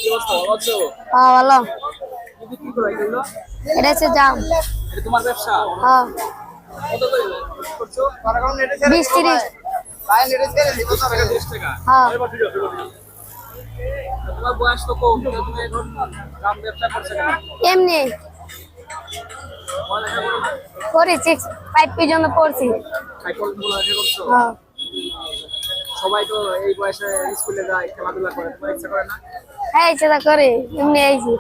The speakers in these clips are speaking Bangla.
কি অবস্থা? ভালো আছো? হ্যাঁ ভালো। কি বিক্রি করো এগুলো? এটা হচ্ছে জাম। এটা তোমার ব্যবসা? হ্যাঁ কত করে করছো? 20-30। 20 টাকা 30 টাকা। হ্যাঁ তোমার বয়স তো কম, তো তুমি এখন জাম ব্যবসা করছো কেন? এমনি পড়ালেখা করো না? করি 6-5 পর্যন্ত পড়ছি। সাইকেল পড়ালেখা করছো? হ্যাঁ সবাই তো এই বয়সে স্কুলে যায়, খেলাধুলা করে, তোমার ইচ্ছা করে না? হ্যাঁ সেটা করি এমনি আইছি।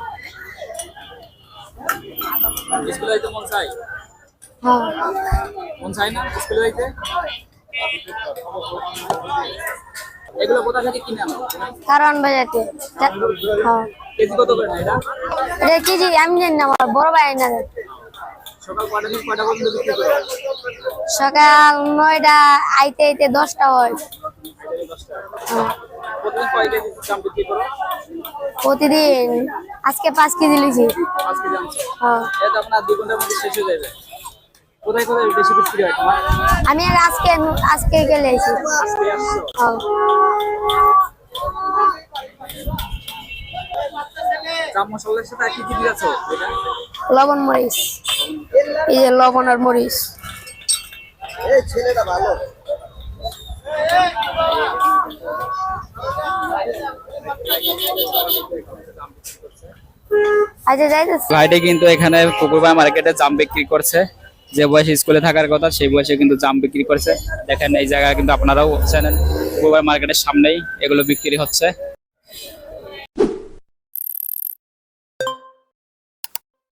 স্কুলে যাইতে মন চাই? হ্যাঁ মন চাই না স্কুলে যাইতে? এগুলো কোথা থেকে কিনে আনো? কারণ বাজাতে। হ্যাঁ কেজি কত করে না এটা? এটা কেজি আমি জানি না, আমার বড় ভাই না। সকাল কয়টা থেকে কয়টা পর্যন্ত বিক্রি করো? সকাল 9টা আইতে আইতে 10টা হয়। 10টা। হ্যাঁ। প্রতিদিন কয় কেজি জাম বিক্রি করো? প্রতিদিন আজকে 5 কেজি লিছি। 5 কেজি আনছো? হ্যাঁ এটা তো আপনার 2 ঘন্টার মধ্যে শেষ হয়ে যাবে। কোথায় কোথায় বেশি বিক্রি হয় তোমার? আমি আর আজকে গেলে আইছি। আজকে আসছো? হ্যাঁ জাম মশলার সাথে আর কি কি দিয়েছো এটা? লবণ মরিচ, এই যে লবণ আর মরিচ। এই ছেলেটা ভালো। আচ্ছা যাইতেছি। ভাইটি কিন্তু এখানে পুকুরপাড় মার্কেটে জাম বিক্রি করছে। যে বয়সে স্কুলে থাকার কথা সেই বয়সে কিন্তু জাম বিক্রি করছে। দেখেন এই জায়গায় কিন্তু আপনারাও জানেন পুকুরপাড় মার্কেটের সামনেই এগুলো বিক্রি হচ্ছে।